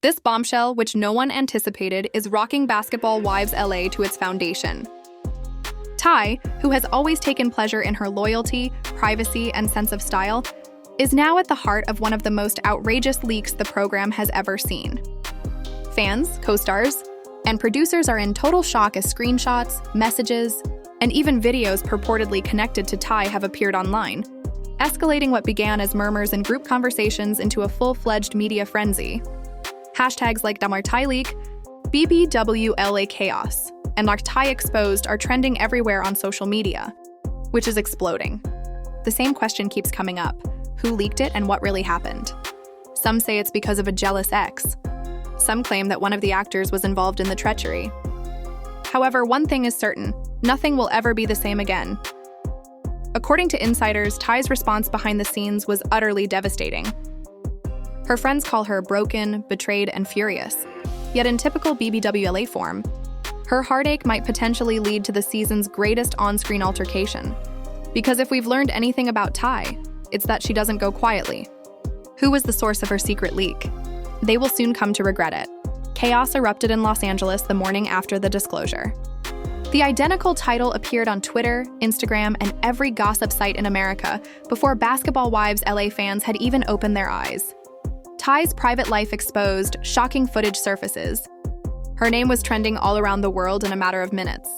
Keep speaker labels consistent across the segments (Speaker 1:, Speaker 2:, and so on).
Speaker 1: This bombshell, which no one anticipated, is rocking BBWLA to its foundation. Ty, who has always taken pleasure in her loyalty, privacy, and sense of style, is now at the heart of one of the most outrageous leaks the program has ever seen. Fans, co-stars, and producers are in total shock as screenshots, messages, and even videos purportedly connected to Ty have appeared online, escalating what began as murmurs and group conversations into a full-fledged media frenzy. Hashtags like Damar Ty Leak, BBWLA Chaos, and Ty Exposed are trending everywhere on social media, which is exploding. The same question keeps coming up: who leaked it and what really happened? Some say it's because of a jealous ex. Some claim that one of the actors was involved in the treachery. However, one thing is certain: nothing will ever be the same again. According to insiders, Ty's response behind the scenes was utterly devastating. Her friends call her broken, betrayed, and furious. Yet in typical BBWLA form, her heartache might potentially lead to the season's greatest on-screen altercation. Because if we've learned anything about Ty, it's that she doesn't go quietly. Who was the source of her secret leak? They will soon come to regret it. Chaos erupted in Los Angeles the morning after the disclosure. The identical title appeared on Twitter, Instagram, and every gossip site in America before BBWLA fans had even opened their eyes. Ty's private life exposed, shocking footage surfaces. Her name was trending all around the world in a matter of minutes.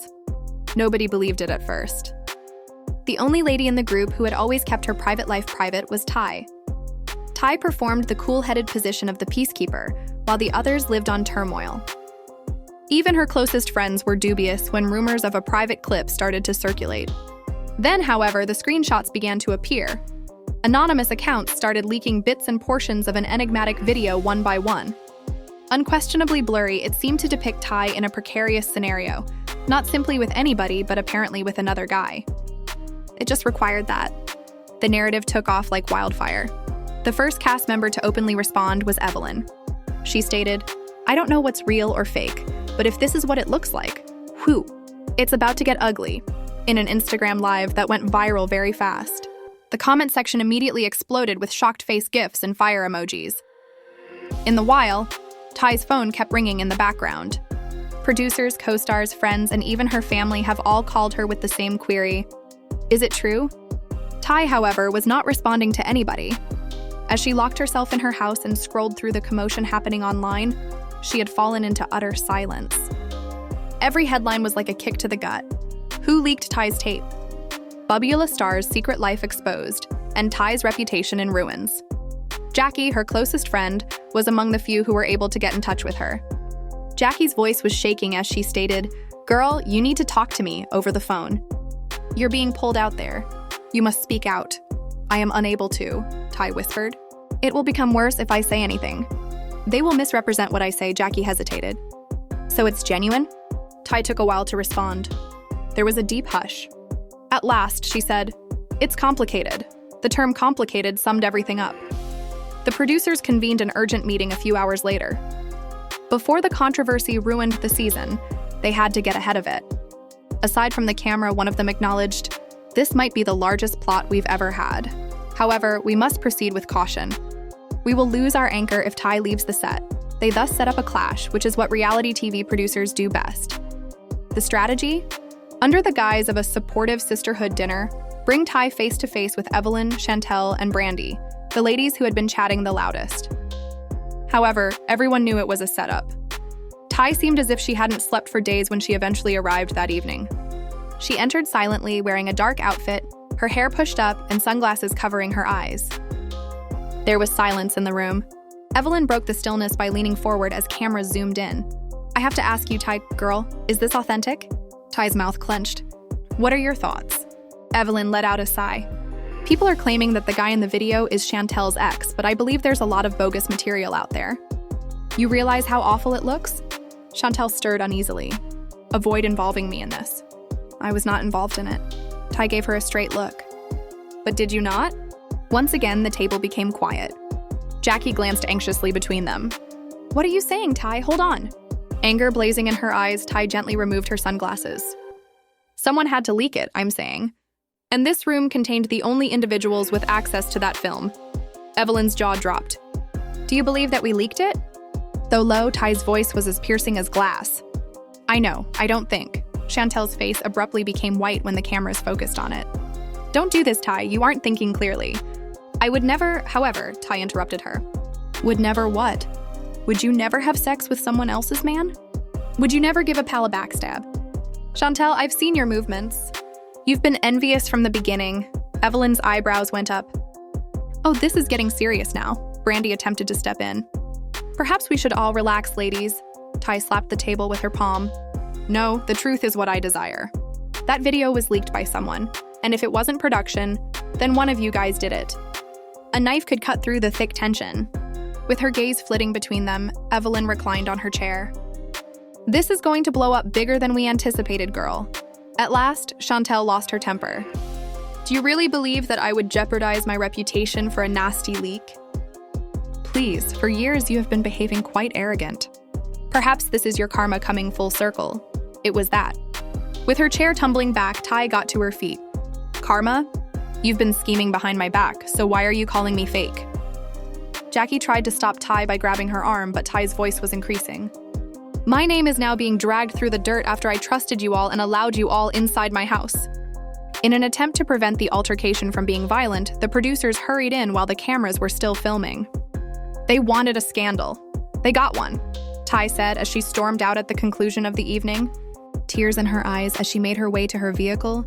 Speaker 1: Nobody believed it at first. The only lady in the group who had always kept her private life private was Ty. Ty performed the cool-headed position of the peacekeeper, while the others lived on turmoil. Even her closest friends were dubious when rumors of a private clip started to circulate. Then, however, the screenshots began to appear. Anonymous accounts started leaking bits and portions of an enigmatic video one by one. Unquestionably blurry, it seemed to depict Ty in a precarious scenario, not simply with anybody, but apparently with another guy. It just required that. The narrative took off like wildfire. The first cast member to openly respond was Evelyn. She stated, "I don't know what's real or fake, but if this is what it looks like, whew, it's about to get ugly," in an Instagram live that went viral very fast. The comment section immediately exploded with shocked face gifs and fire emojis. In the while, Ty's phone kept ringing in the background. Producers, co-stars, friends, and even her family have all called her with the same query: is it true? Ty, however, was not responding to anybody. As she locked herself in her house and scrolled through the commotion happening online, she had fallen into utter silence. Every headline was like a kick to the gut. Who leaked Ty's tape? BBWLA star's secret life exposed, and Ty's reputation in ruins. Jackie, her closest friend, was among the few who were able to get in touch with her. Jackie's voice was shaking as she stated, "Girl, you need to talk to me over the phone. You're being pulled out there. You must speak out." "I am unable to," Ty whispered. "It will become worse if I say anything. They will misrepresent what I say," Jackie hesitated. "So it's genuine?" Ty took a while to respond. There was a deep hush. At last, she said, "It's complicated." The term complicated summed everything up. The producers convened an urgent meeting a few hours later. Before the controversy ruined the season, they had to get ahead of it. Aside from the camera, one of them acknowledged, "This might be the largest plot we've ever had. However, we must proceed with caution. We will lose our anchor if Ty leaves the set." They thus set up a clash, which is what reality TV producers do best. The strategy? Under the guise of a supportive sisterhood dinner, bring Ty face-to-face with Evelyn, Chantel, and Brandy, the ladies who had been chatting the loudest. However, everyone knew it was a setup. Ty seemed as if she hadn't slept for days when she eventually arrived that evening. She entered silently, wearing a dark outfit, her hair pushed up, and sunglasses covering her eyes. There was silence in the room. Evelyn broke the stillness by leaning forward as cameras zoomed in. "I have to ask you, Ty, girl, is this authentic?" Ty's mouth clenched. "What are your thoughts?" Evelyn let out a sigh. "People are claiming that the guy in the video is Chantel's ex, but I believe there's a lot of bogus material out there." "You realize how awful it looks?" Chantel stirred uneasily. "Avoid involving me in this." "I was not involved in it." Ty gave her a straight look. "But did you not?" Once again, the table became quiet. Jackie glanced anxiously between them. "What are you saying, Ty? Hold on." Anger blazing in her eyes, Ty gently removed her sunglasses. "Someone had to leak it, I'm saying. And this room contained the only individuals with access to that film." Evelyn's jaw dropped. "Do you believe that we leaked it?" Though low, Ty's voice was as piercing as glass. I know, I don't think. Chantel's face abruptly became white when the cameras focused on it. Don't do this, Ty, you aren't thinking clearly. I would never, however, Ty interrupted her. Would never what? Would you never have sex with someone else's man? Would you never give a pal a backstab? Chantel, I've seen your movements. You've been envious from the beginning. Evelyn's eyebrows went up. Oh, this is getting serious now. Brandy attempted to step in. Perhaps we should all relax, ladies. Ty slapped the table with her palm. No, the truth is what I desire. That video was leaked by someone, and if it wasn't production, then one of you guys did it. A knife could cut through the thick tension. With her gaze flitting between them, Evelyn reclined on her chair. This is going to blow up bigger than we anticipated, girl. At last, Chantel lost her temper. Do you really believe that I would jeopardize my reputation for a nasty leak? Please, for years you have been behaving quite arrogant. Perhaps this is your karma coming full circle. It was that. With her chair tumbling back, Ty got to her feet. Karma? You've been scheming behind my back, so why are you calling me fake? Jackie tried to stop Ty by grabbing her arm, but Ty's voice was increasing. My name is now being dragged through the dirt after I trusted you all and allowed you all inside my house. In an attempt to prevent the altercation from being violent, the producers hurried in while the cameras were still filming. They wanted a scandal. They got one, Ty said as she stormed out at the conclusion of the evening, tears in her eyes as she made her way to her vehicle.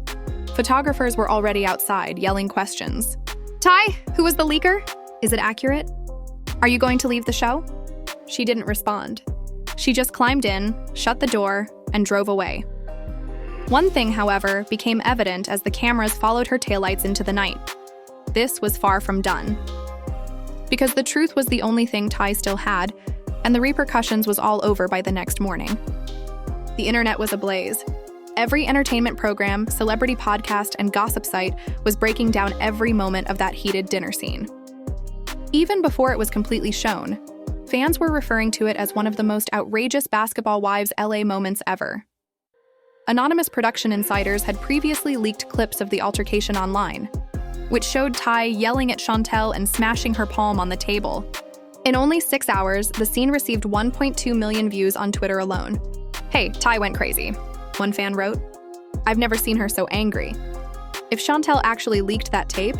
Speaker 1: Photographers were already outside, yelling questions. Ty, who was the leaker? Is it accurate? Are you going to leave the show? She didn't respond. She just climbed in, shut the door, and drove away. One thing, however, became evident as the cameras followed her taillights into the night. This was far from done. Because the truth was the only thing Ty still had, and the repercussions was all over by the next morning. The internet was ablaze. Every entertainment program, celebrity podcast, and gossip site was breaking down every moment of that heated dinner scene. Even before it was completely shown, fans were referring to it as one of the most outrageous Basketball Wives LA moments ever. Anonymous production insiders had previously leaked clips of the altercation online, which showed Ty yelling at Chantel and smashing her palm on the table. In only 6 hours, the scene received 1.2 million views on Twitter alone. Hey, Ty went crazy, one fan wrote. I've never seen her so angry. If Chantel actually leaked that tape,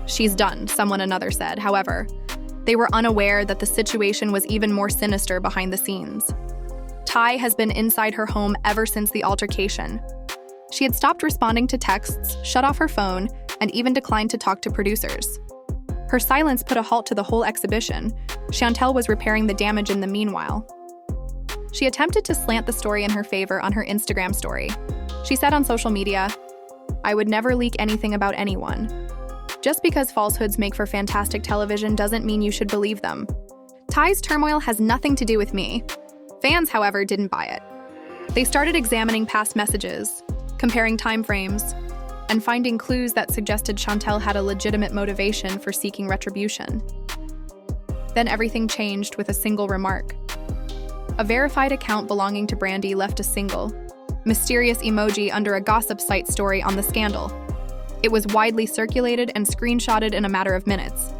Speaker 1: she's done, another said. However, they were unaware that the situation was even more sinister behind the scenes. Ty has been inside her home ever since the altercation. She had stopped responding to texts, shut off her phone, and even declined to talk to producers. Her silence put a halt to the whole exhibition. Chantel was repairing the damage in the meanwhile. She attempted to slant the story in her favor on her Instagram story. She said on social media, I would never leak anything about anyone. Just because falsehoods make for fantastic television doesn't mean you should believe them. Ty's turmoil has nothing to do with me. Fans, however, didn't buy it. They started examining past messages, comparing timeframes, and finding clues that suggested Chantel had a legitimate motivation for seeking retribution. Then everything changed with a single remark. A verified account belonging to Brandy left a single, mysterious emoji under a gossip site story on the scandal. It was widely circulated and screenshotted in a matter of minutes.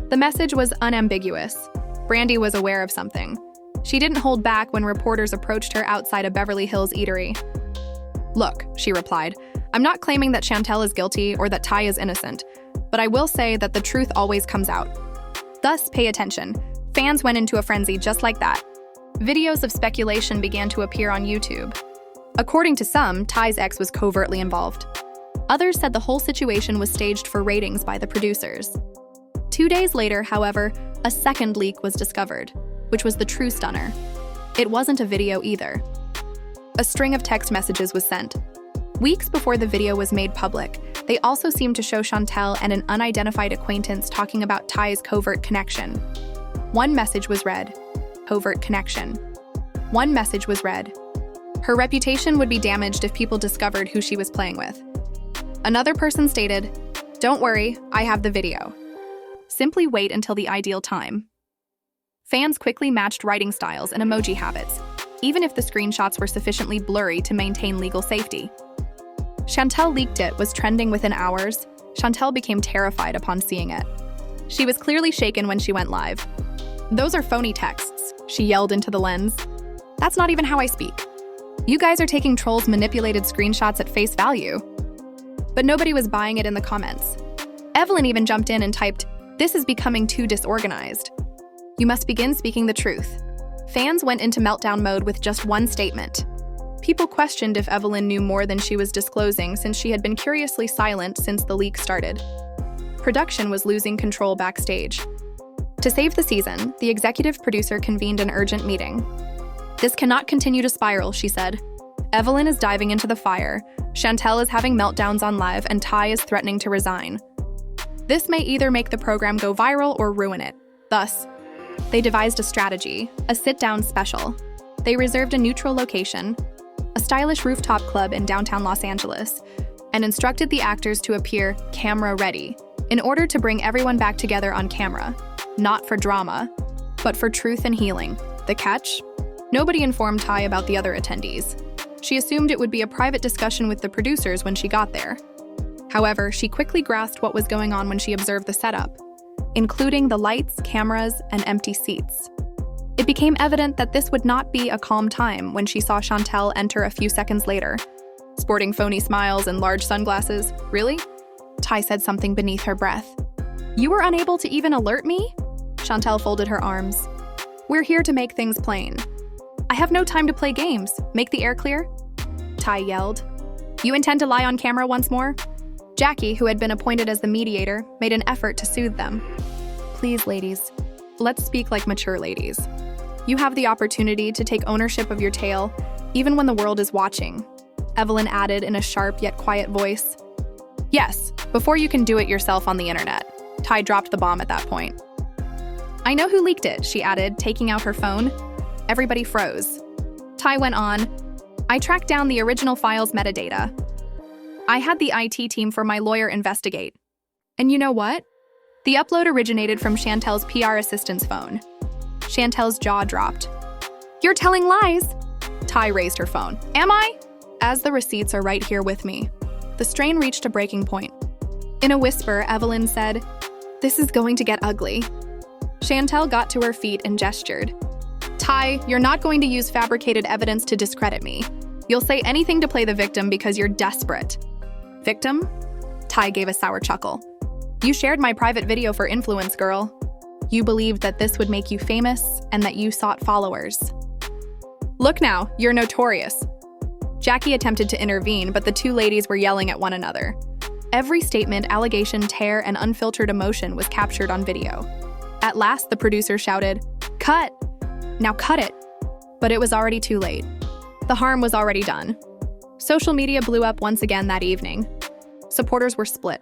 Speaker 1: The message was unambiguous. Brandy was aware of something. She didn't hold back when reporters approached her outside a Beverly Hills eatery. Look, she replied, I'm not claiming that Chantel is guilty or that Ty is innocent, but I will say that the truth always comes out. Thus, pay attention. Fans went into a frenzy just like that. Videos of speculation began to appear on YouTube. According to some, Ty's ex was covertly involved. Others said the whole situation was staged for ratings by the producers. 2 days later, however, a second leak was discovered, which was the true stunner. It wasn't a video either. A string of text messages was sent. Weeks before the video was made public, they also seemed to show Chantel and an unidentified acquaintance talking about Ty's covert connection. One message was read, covert connection. One message was read, her reputation would be damaged if people discovered who she was playing with. Another person stated, don't worry, I have the video. Simply wait until the ideal time. Fans quickly matched writing styles and emoji habits, even if the screenshots were sufficiently blurry to maintain legal safety. Chantel leaked it was trending within hours. Chantel became terrified upon seeing it. She was clearly shaken when she went live. Those are phony texts. she yelled into the lens. "That's not even how I speak. You guys are taking trolls' manipulated screenshots at face value." But nobody was buying it in the comments. Evelyn even jumped in and typed, "This is becoming too disorganized. You must begin speaking the truth." Fans went into meltdown mode with just one statement. People questioned if Evelyn knew more than she was disclosing, since she had been curiously silent since the leak started. Production was losing control backstage. To save the season, the executive producer convened an urgent meeting. "This cannot continue to spiral," she said. "Evelyn is diving into the fire, Chantel is having meltdowns on live, and Ty is threatening to resign. This may either make the program go viral or ruin it." Thus, they devised a strategy, a sit-down special. They reserved a neutral location, a stylish rooftop club in downtown Los Angeles, and instructed the actors to appear camera-ready in order to bring everyone back together on camera, not for drama, but for truth and healing. The catch? Nobody informed Ty about the other attendees. She assumed it would be a private discussion with the producers when she got there. However, she quickly grasped what was going on when she observed the setup, including the lights, cameras, and empty seats. It became evident that this would not be a calm time when she saw Chantel enter a few seconds later, sporting phony smiles and large sunglasses. "Really?" Ty said something beneath her breath. "You were unable to even alert me?" Chantel folded her arms. "We're here to make things plain. I have no time to play games. Make the air clear?" Ty yelled. "You intend to lie on camera once more?" Jackie, who had been appointed as the mediator, made an effort to soothe them. "Please, ladies, let's speak like mature ladies. You have the opportunity to take ownership of your tale, even when the world is watching," Evelyn added in a sharp yet quiet voice. "Yes, before you can do it yourself on the internet." Ty dropped the bomb at that point. "I know who leaked it," she added, taking out her phone. Everybody froze. Ty went on, "I tracked down the original file's metadata. I had the IT team for my lawyer investigate. And you know what? The upload originated from Chantel's PR assistant's phone." Chantel's jaw dropped. "You're telling lies!" Ty raised her phone. "Am I?" "As the receipts are right here with me." The strain reached a breaking point. In a whisper, Evelyn said, "This is going to get ugly." Chantel got to her feet and gestured. "Ty, you're not going to use fabricated evidence to discredit me. You'll say anything to play the victim because you're desperate." "Victim?" Ty gave a sour chuckle. "You shared my private video for influence, girl. You believed that this would make you famous and that you sought followers. Look now, you're notorious." Jackie attempted to intervene, but the two ladies were yelling at one another. Every statement, allegation, tear, and unfiltered emotion was captured on video. At last, the producer shouted, "Cut! Now cut it!" But it was already too late. The harm was already done. Social media blew up once again that evening. Supporters were split.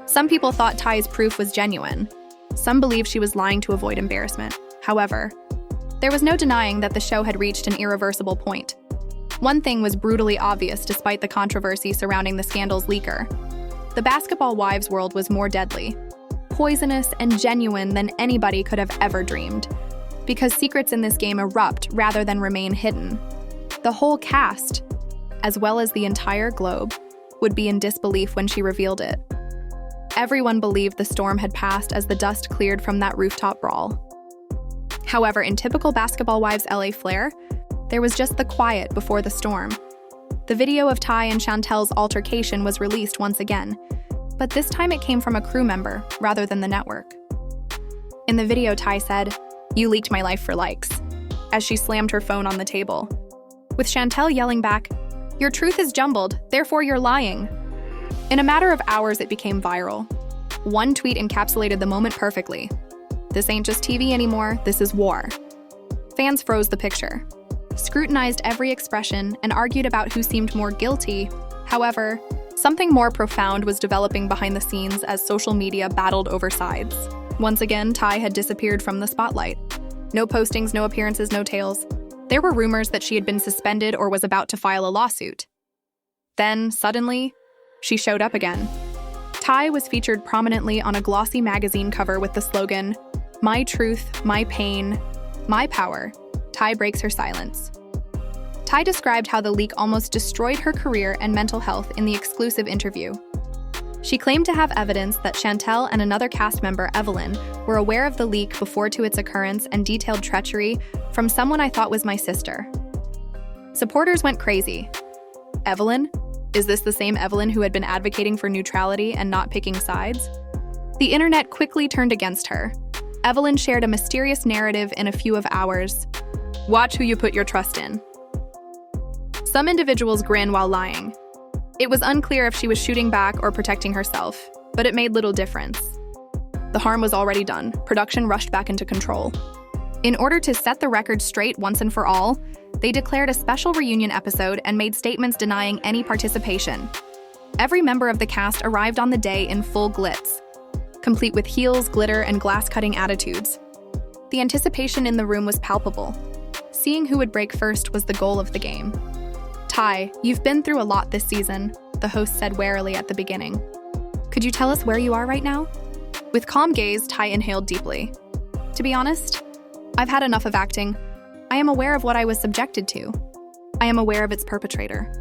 Speaker 1: Some people thought Ty's proof was genuine. Some believed she was lying to avoid embarrassment. However, there was no denying that the show had reached an irreversible point. One thing was brutally obvious despite the controversy surrounding the scandal's leaker. The Basketball Wives world was more deadly, poisonous, and genuine than anybody could have ever dreamed, because secrets in this game erupt rather than remain hidden. The whole cast, as well as the entire globe, would be in disbelief when she revealed it. Everyone believed the storm had passed as the dust cleared from that rooftop brawl. However, in typical Basketball Wives LA flair, there was just the quiet before the storm. The video of Ty and Chantel's altercation was released once again, but this time it came from a crew member rather than the network. In the video, Ty said, "You leaked my life for likes," as she slammed her phone on the table, with Chantel yelling back, "Your truth is jumbled, therefore you're lying." In a matter of hours, it became viral. One tweet encapsulated the moment perfectly. "This ain't just TV anymore, this is war." Fans froze the picture, scrutinized every expression, and argued about who seemed more guilty. However, something more profound was developing behind the scenes as social media battled over sides. Once again, Ty had disappeared from the spotlight. No postings, no appearances, no tales. There were rumors that she had been suspended or was about to file a lawsuit. Then, suddenly, she showed up again. Ty was featured prominently on a glossy magazine cover with the slogan, "My truth, my pain, my power. Ty breaks her silence." Ty described how the leak almost destroyed her career and mental health in the exclusive interview. She claimed to have evidence that Chantel and another cast member, Evelyn, were aware of the leak before to its occurrence and detailed treachery from someone I thought was my sister. Supporters went crazy. Evelyn? Is this the same Evelyn who had been advocating for neutrality and not picking sides? The internet quickly turned against her. Evelyn shared a mysterious narrative in a few of hours. Watch who you put your trust in. Some individuals grin while lying. It was unclear if she was shooting back or protecting herself, but it made little difference. The harm was already done. Production rushed back into control. In order to set the record straight once and for all, they declared a special reunion episode and made statements denying any participation. Every member of the cast arrived on the day in full glitz, complete with heels, glitter, and glass-cutting attitudes. The anticipation in the room was palpable. Seeing who would break first was the goal of the game. Ty, you've been through a lot this season, the host said warily at the beginning. Could you tell us where you are right now? With calm gaze, Ty inhaled deeply. To be honest, I've had enough of acting. I am aware of what I was subjected to. I am aware of its perpetrator.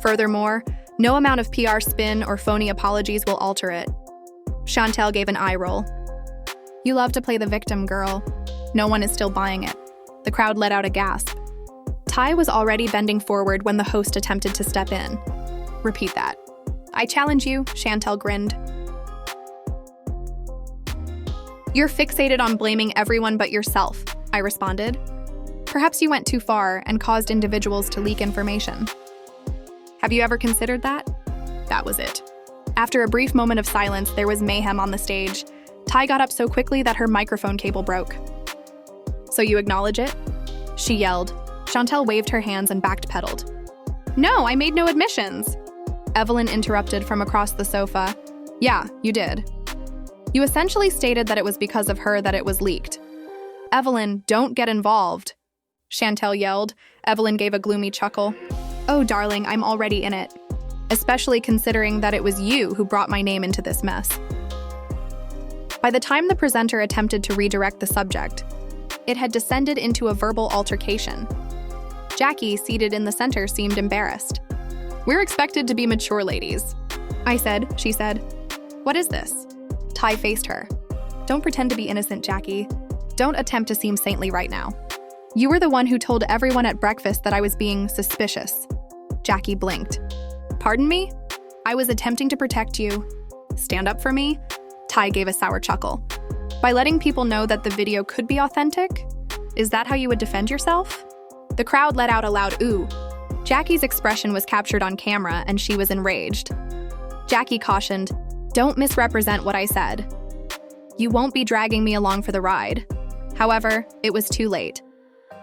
Speaker 1: Furthermore, no amount of PR spin or phony apologies will alter it. Chantel gave an eye roll. You love to play the victim, girl. No one is still buying it. The crowd let out a gasp. Ty was already bending forward when the host attempted to step in. Repeat that. I challenge you, Chantel grinned. You're fixated on blaming everyone but yourself, I responded. Perhaps you went too far and caused individuals to leak information. Have you ever considered that? That was it. After a brief moment of silence, there was mayhem on the stage. Ty got up so quickly that her microphone cable broke. So you acknowledge it? She yelled. Chantel waved her hands and backpedaled. No, I made no admissions. Evelyn interrupted from across the sofa. Yeah, you did. You essentially stated that it was because of her that it was leaked. Evelyn, don't get involved. Chantel yelled. Evelyn gave a gloomy chuckle. Oh, darling, I'm already in it. Especially considering that it was you who brought my name into this mess. By the time the presenter attempted to redirect the subject, it had descended into a verbal altercation. Jackie, seated in the center, seemed embarrassed. We're expected to be mature ladies. I said, she said. What is this? Ty faced her. Don't pretend to be innocent, Jackie. Don't attempt to seem saintly right now. You were the one who told everyone at breakfast that I was being suspicious. Jackie blinked. Pardon me? I was attempting to protect you. Stand up for me? Ty gave a sour chuckle. By letting people know that the video could be authentic? Is that how you would defend yourself? The crowd let out a loud ooh. Jackie's expression was captured on camera and she was enraged. Jackie cautioned, don't misrepresent what I said. You won't be dragging me along for the ride. However, it was too late.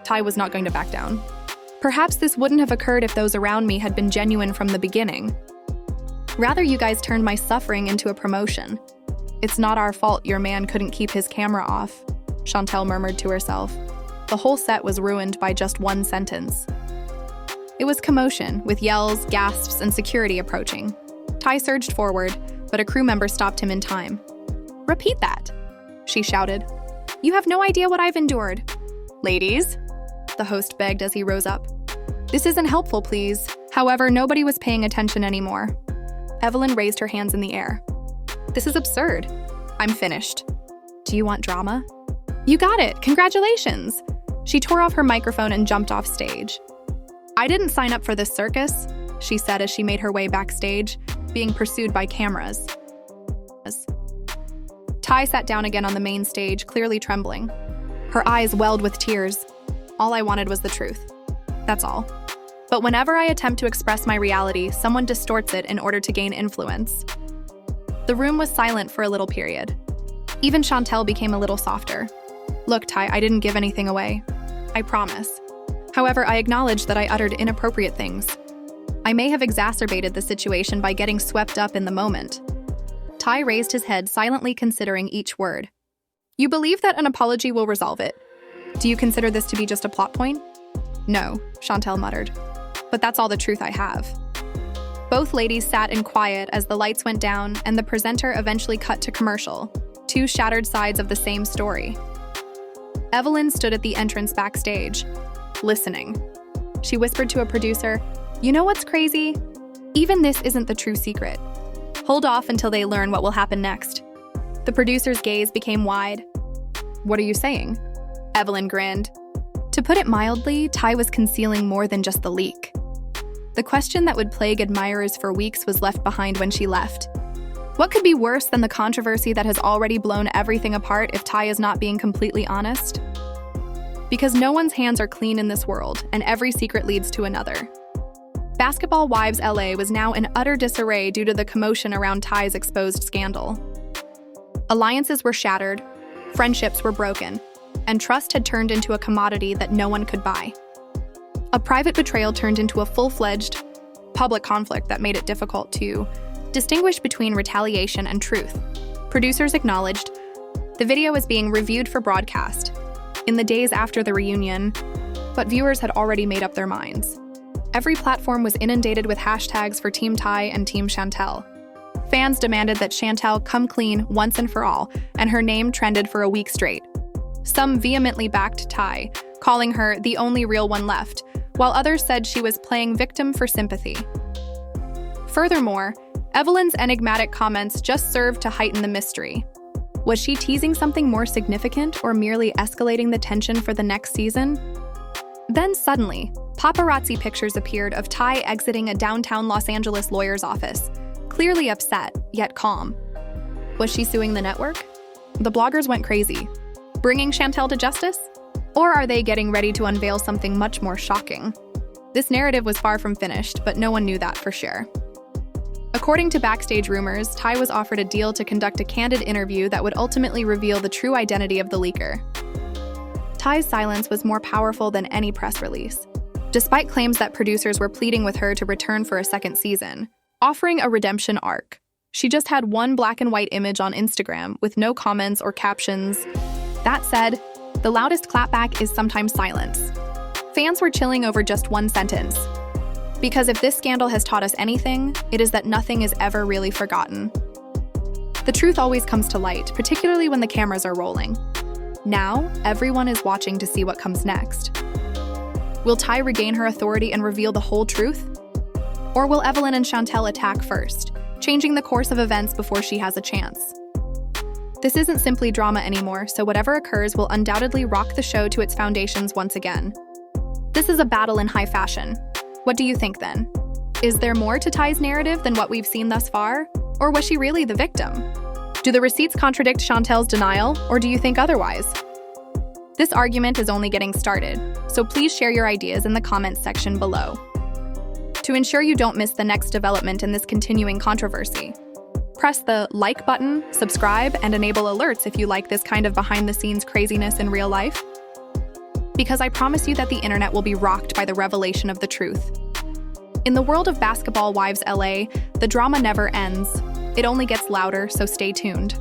Speaker 1: Ty was not going to back down. Perhaps this wouldn't have occurred if those around me had been genuine from the beginning. Rather, you guys turned my suffering into a promotion. It's not our fault your man couldn't keep his camera off, Chantel murmured to herself. The whole set was ruined by just one sentence. It was commotion, with yells, gasps, and security approaching. Ty surged forward, but a crew member stopped him in time. Repeat that, she shouted. You have no idea what I've endured. Ladies, the host begged as he rose up. This isn't helpful, please. However, nobody was paying attention anymore. Evelyn raised her hands in the air. This is absurd. I'm finished. Do you want drama? You got it. Congratulations. She tore off her microphone and jumped off stage. I didn't sign up for this circus, she said as she made her way backstage, being pursued by cameras. Ty sat down again on the main stage, clearly trembling. Her eyes welled with tears. All I wanted was the truth. That's all. But whenever I attempt to express my reality, someone distorts it in order to gain influence. The room was silent for a little period. Even Chantel became a little softer. Look, Ty, I didn't give anything away. I promise. However, I acknowledge that I uttered inappropriate things. I may have exacerbated the situation by getting swept up in the moment. Ty raised his head, silently considering each word. You believe that an apology will resolve it? Do you consider this to be just a plot point? No, Chantel muttered. But that's all the truth I have. Both ladies sat in quiet as the lights went down and the presenter eventually cut to commercial, two shattered sides of the same story. Evelyn stood at the entrance backstage, listening. She whispered to a producer, You know what's crazy? Even this isn't the true secret. Hold off until they learn what will happen next. The producer's gaze became wide. What are you saying? Evelyn grinned. To put it mildly, Ty was concealing more than just the leak. The question that would plague admirers for weeks was left behind when she left. What could be worse than the controversy that has already blown everything apart if Ty is not being completely honest? Because no one's hands are clean in this world, and every secret leads to another. Basketball Wives LA was now in utter disarray due to the commotion around Ty's exposed scandal. Alliances were shattered, friendships were broken, and trust had turned into a commodity that no one could buy. A private betrayal turned into a full-fledged public conflict that made it difficult to distinguish between retaliation and truth. Producers acknowledged the video was being reviewed for broadcast in the days after the reunion, but viewers had already made up their minds. Every platform was inundated with hashtags for Team Ty and Team Chantel. Fans demanded that Chantel come clean once and for all, and her name trended for a week straight. Some vehemently backed Ty, calling her the only real one left, while others said she was playing victim for sympathy. Furthermore, Evelyn's enigmatic comments just served to heighten the mystery. Was she teasing something more significant or merely escalating the tension for the next season? Then suddenly, paparazzi pictures appeared of Ty exiting a downtown Los Angeles lawyer's office, clearly upset, yet calm. Was she suing the network? The bloggers went crazy. Bringing Chantel to justice? Or are they getting ready to unveil something much more shocking? This narrative was far from finished, but no one knew that for sure. According to backstage rumors, Ty was offered a deal to conduct a candid interview that would ultimately reveal the true identity of the leaker. Ty's silence was more powerful than any press release. Despite claims that producers were pleading with her to return for a second season, offering a redemption arc, she just had one black and white image on Instagram with no comments or captions. That said, the loudest clapback is sometimes silence. Fans were chilling over just one sentence. Because if this scandal has taught us anything, it is that nothing is ever really forgotten. The truth always comes to light, particularly when the cameras are rolling. Now, everyone is watching to see what comes next. Will Ty regain her authority and reveal the whole truth? Or will Evelyn and Chantel attack first, changing the course of events before she has a chance? This isn't simply drama anymore, so whatever occurs will undoubtedly rock the show to its foundations once again. This is a battle in high fashion. What do you think then? Is there more to Ty's narrative than what we've seen thus far? Or was she really the victim? Do the receipts contradict Chantel's denial, or do you think otherwise? This argument is only getting started, so please share your ideas in the comments section below. To ensure you don't miss the next development in this continuing controversy, press the like button, subscribe, and enable alerts if you like this kind of behind-the-scenes craziness in real life. Because I promise you that the internet will be rocked by the revelation of the truth. In the world of Basketball Wives LA, the drama never ends. It only gets louder, so stay tuned.